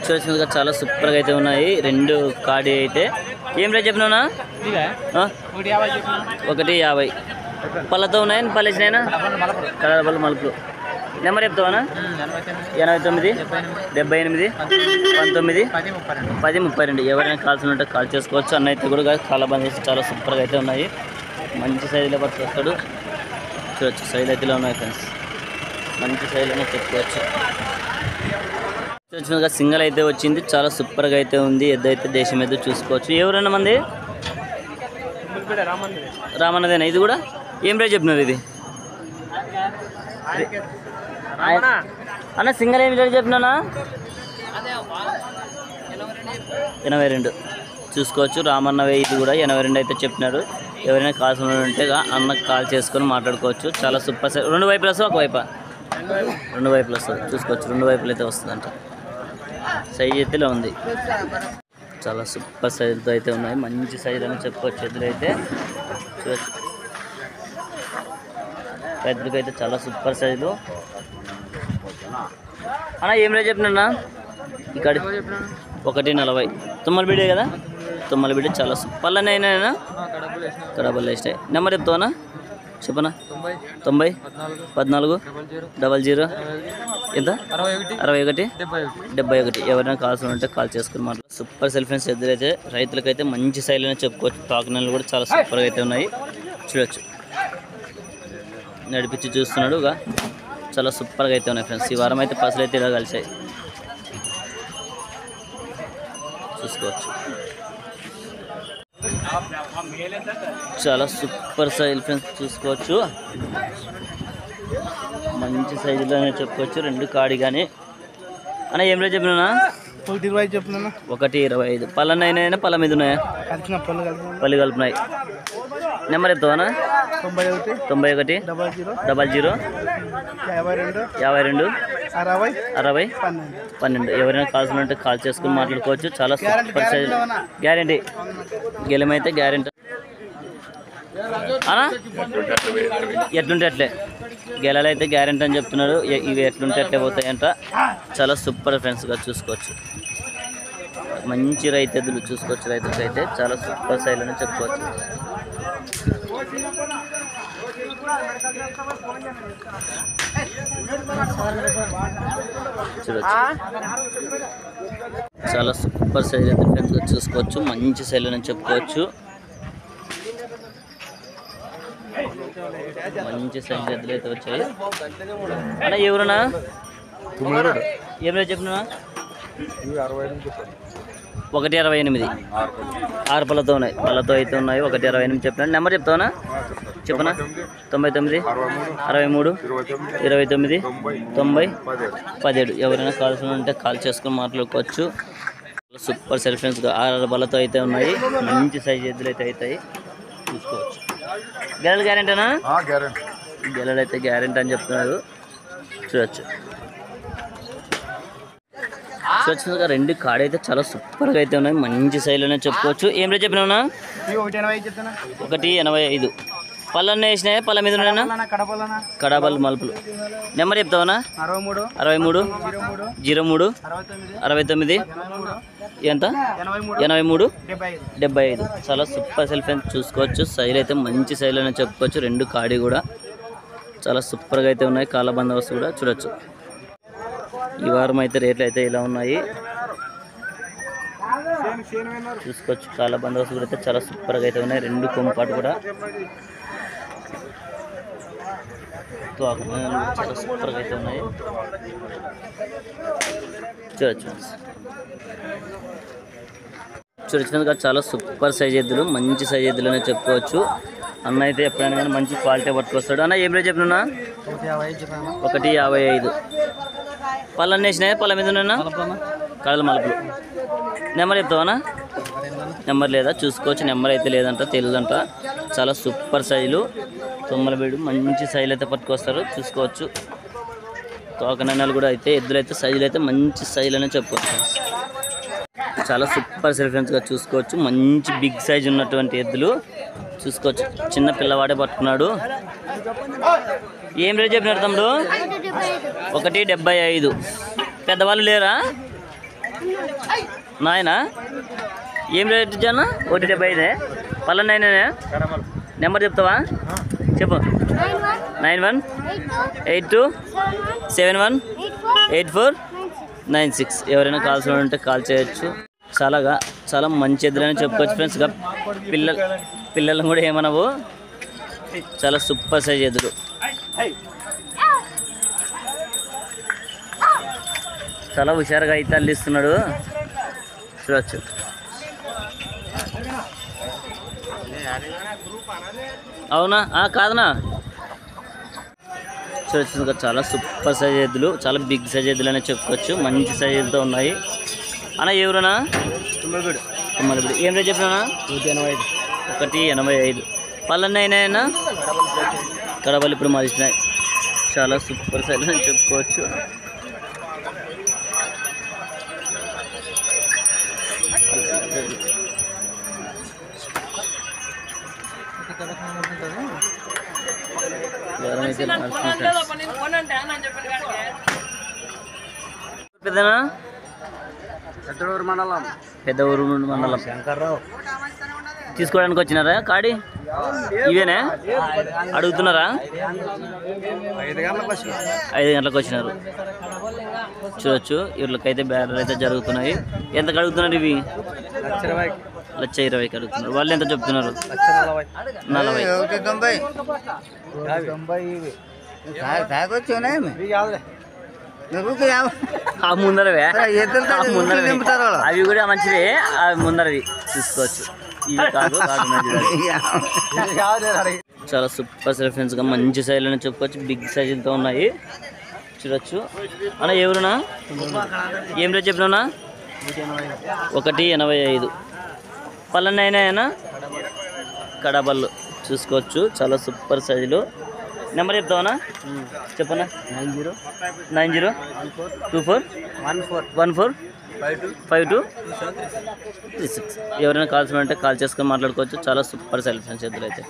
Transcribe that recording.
చూసినట్టుగా చాలా సూపర్గా అయితే ఉన్నాయి రెండు కాడి అయితే. ఏం రేట్ చెప్పినా? 150. పళ్ళతో ఉన్నాయని పళ్ళేసినాయినా కలర్ పళ్ళు మలుపులు. నెంబర్ చెప్తావా? 89 78 19 10 32. ఎవరైనా కాల్సిన ఉంటే కాల్ చేసుకోవచ్చు. అన్న అయితే కూడా కాళ్ళ బంద్ చేసి చాలా సూపర్గా అయితే ఉన్నాయి. మంచి సైజులో పట్టుకొస్తాడు. చూడొచ్చు సైజులు అయితే ఉన్నాయి ఫ్రెండ్స్, మంచి సైజులోనే చెప్పుకోవచ్చు. చూసినట్టుగా సింగల్ అయితే వచ్చింది, చాలా సూపర్గా అయితే ఉంది. ఎద్దైతే దేశం అయితే చూసుకోవచ్చు. ఎవరన్నా మంది రామన్నదేనా? ఇది కూడా ఏం రేట్ చెప్పినారు ఇది అన్న? సింగల్ ఏం రేట్ చెప్పినా? 82 చూసుకోవచ్చు. రామన్నవే ఇది కూడా 82 అయితే చెప్పినారు. ఎవరైనా కాల్సిన ఉంటే అన్నకు కాల్ చేసుకొని మాట్లాడుకోవచ్చు. చాలా సూపర్ సైజ్. 2 వైపులు వస్తుంది, ఒక వైపా? 2 వైపులు వస్తుంది. చూసుకోవచ్చు 2 వైపులు అయితే వస్తుందంట. సైజ్ అయితే ఇలా ఉంది, చాలా సూపర్ సైజుతో అయితే ఉన్నాయి. మంచి సైజు అని చెప్పుకోవచ్చు. ఎద్దులు అయితే చూడచ్చు, పెద్దలకి అయితే చాలా సూపర్ సైజులు. అన్న ఏం రేట్ చెప్పినా? ఇక్కడ 140. తుమ్మల బిడ్డే కదా? తుమ్మల బిడ్డ చాలా పళ్ళనే అయినా కడబల్ వేసినాయి. నెంబర్ చెప్తావా? చెప్పనా? 90 14 00 ఎంత? 61 71. ఎవరైనా కాల్సిన ఉంటే కాల్ చేసుకుని మాట్లాడు. సూపర్ సెల్ఫెన్స్ ఎదురైతే రైతులకైతే మంచి సైజులోనే చెప్పుకోవచ్చు. తాకినలు కూడా చాలా సూపర్గా అయితే ఉన్నాయి. చూడొచ్చు, నడిపించి చూస్తున్నాడు, చాలా సూపర్గా అయితే ఉన్నాయి ఫ్రెండ్స్. ఈ వారం అయితే పసలు అయితే ఇలా కలిసాయి, చూసుకోవచ్చు. చాలా సూపర్ సైజ్ ఫ్రెండ్స్, చూసుకోవచ్చు. మంచి సైజులోనే చెప్పుకోవచ్చు. 2 కాడి కానీ. అన్న ఏం రేట్ చెప్పినా? 120 చెప్పినా. 125. పళ్ళనైనా పళ్ళ మీద ఉన్నాయా? పళ్ళు కలుపున్నాయి. నెంబర్ చెప్తావా? 91 00 52 60 12. ఎవరైనా కాల్సిన ఉంటే కాల్ చేసుకుని మాట్లాడుకోవచ్చు. చాలా సూపర్ సైజ్, గ్యారంటీ. గెలమైతే గ్యారంటీ అనా? ఎట్లుంటే అట్లే గెలాలు అయితే గ్యారంటీ అని చెప్తున్నారు. ఇవి ఎట్లుంటే అట్లే పోతాయంట. చాలా సూపర్ ఫ్రెండ్స్గా చూసుకోవచ్చు. మంచి రైతెద్దులు చూసుకోవచ్చు. రైతులకి అయితే చాలా సూపర్ సైజ్ అని చెప్పుకోవచ్చు. చూడొచ్చు, చాలా సూపర్ సైజ్ అయితే ఫ్రెండ్స్గా చూసుకోవచ్చు. మంచి సైజ్ అని చెప్పుకోవచ్చు. మంచి సైజ్ ఎద్దులు అయితే వచ్చాయి. అన్న ఎవరునా? ఏం రేట్ చెప్పినా? 168. 6 పళ్ళతో ఉన్నాయి, పళ్ళతో అయితే ఉన్నాయి. 168 చెప్పినా. నెంబర్ చెప్తావా? చెప్పనా? 99 63 29 90 17. ఎవరైనా కాల్సిన ఉంటే కాల్ చేసుకొని మాట్లాడుకోవచ్చు. సూపర్ సెల్ ఫ్రెండ్స్గా 6 పళ్ళతో అయితే ఉన్నాయి. మంచి సైజ్ ఎద్దులు అయితే అవుతాయి, చూసుకోవచ్చు. గెలలు గ్యారెంటీనా? గెలలు అయితే గ్యారెంటీ అని చెప్తున్నారు. చూడొచ్చు, చూడొచ్చు. 2 కాడి అయితే చాలా సూపర్గా అయితే ఉన్నాయి. మంచి సైజులోనే చెప్పుకోవచ్చు. ఏం రేట్ చెప్పినా? 185. పళ్ళన్నీ వేసినాయి, పళ్ళ మీద ఉన్నాయన్నా? కడపలు మలుపులు. నెంబర్ చెప్తావా? 63 03 69 ఎంత? 83 75. చాలా సూపర్ సెల్ఫ్ అని చూసుకోవచ్చు. సైజులు అయితే మంచి సైజులోనే చెప్పుకోవచ్చు. 2 కాడి కూడా చాలా సూపర్గా అయితే ఉన్నాయి. కాళ్ళ బందోబస్తు కూడా చూడొచ్చు. ఈ వారం అయితే రేట్లు అయితే ఇలా ఉన్నాయి, చూసుకోవచ్చు. కాళ్ళ బందోబస్తు కూడా అయితే చాలా సూపర్గా అయితే ఉన్నాయి. 2 కొంపాటు కూడా చాలా సూపర్గా అయితే ఉన్నాయి, చూడొచ్చు. చూడొచ్చినందుకు చాలా సూపర్ సైజ్ ఎద్దులు, మంచి సైజ్ ఎద్దులనే చెప్పుకోవచ్చు. అన్న అయితే ఎప్పుడైనా కానీ మంచి క్వాలిటీ పట్టుకొస్తాడు. అన్న ఏం రేట్ చెప్పినా? 155. పళ్ళన్నీ వేసినాయి, పళ్ళ మీద ఉన్నా? కళ్ళ మలుపులు. నెంబర్ చెప్తావా? నెంబర్ లేదా? చూసుకోవచ్చు. నెంబర్ అయితే లేదంట, తెలియదంట. చాలా సూపర్ సైజులు, తొమ్మల బీడు మంచి సైజులు అయితే పట్టుకొస్తారు, చూసుకోవచ్చు. తోకనన్నలు కూడా అయితే ఎద్దులు అయితే సైజులు అయితే మంచి సైజులనే చెప్పుకోవచ్చు. చాలా సూపర్ సెల్ఫెన్స్గా చూసుకోవచ్చు. మంచి బిగ్ సైజ్ ఉన్నటువంటి ఎద్దులు చూసుకోవచ్చు. చిన్న పిల్లవాడే పట్టుకున్నాడు. ఏం రేట్ చెప్పినారు తమ్ముడు? 175. పెద్దవాళ్ళు లేరా? నాయనా ఏం రేట్ ఇచ్చాను? 175. పళ్ళ నాయనే నెంబర్ చెప్తావా? చెప్పు. 9182718496. ఎవరైనా కాల్స్ ఉంటే కాల్ చేయొచ్చు. చాలా మంచి ఎద్దులని చెప్పుకోవచ్చు ఫ్రెండ్స్. ఇక పిల్లలను కూడా ఏమనవు, చాలా సూపర్ సైజ్ ఎద్దులు. చాలా హుషారుగా అయితే అల్లిస్తున్నాడు, చూడొచ్చు. అవునా? కాదనా? చూడొచ్చు, చాలా సూపర్ సైజ్ ఎద్దులు, చాలా బిగ్ సైజ్ ఎద్దులు అనే చెప్పుకోవచ్చు. మంచి సైజులతో ఉన్నాయి. అన్న ఎవరునా? తుమ్మలపూడి. ఏం రేట్ చెప్పినా? 185. పళ్ళన్నైనా కడపలు ఇప్పుడు మరిచినాయి. చాలా సూపర్ సైజ్ అని చెప్పుకోవచ్చు. పెద్దనా? పెద్దూరు మండలం. తీసుకోవడానికి వచ్చినారా కాడి? ఇవేనా అడుగుతున్నారా? 5 గంటలకు వచ్చినారు. చూడొచ్చు, వీళ్ళకైతే బ్యారర్ అయితే జరుగుతున్నాయి. ఎంతకు అడుగుతున్నారు ఇవి? 1,20,000 అడుగుతున్నారు. వాళ్ళు ఎంత చెప్తున్నారు? 40. ముందరవే అవి కూడా మంచివే. అవి ముందరవి తీసుకోవచ్చు. ఇవి కాదు మంచిది. చాలా సూపర్ సైజ్ ఫ్రెండ్స్ గా మంచి సైజ్ అని చెప్పుకోవచ్చు. బిగ్ సైజులతో ఉన్నాయి, చూడొచ్చు. అన్న ఎవరునా? ఏం రేట్ చెప్పినా? 185. పళ్ళనైనా కడబళ్ళు చూసుకోవచ్చు. చాలా సూపర్ సైజులు. నెంబర్ చెప్తావనా? చెప్పనా? 9024145236. ఎవరైనా కాల్స్ ఉంటే కాల్ చేసుకొని మాట్లాడుకోవచ్చు. చాలా సూపర్ సైజ్ ఫ్రెండ్స్ ఎద్దులు అయితే.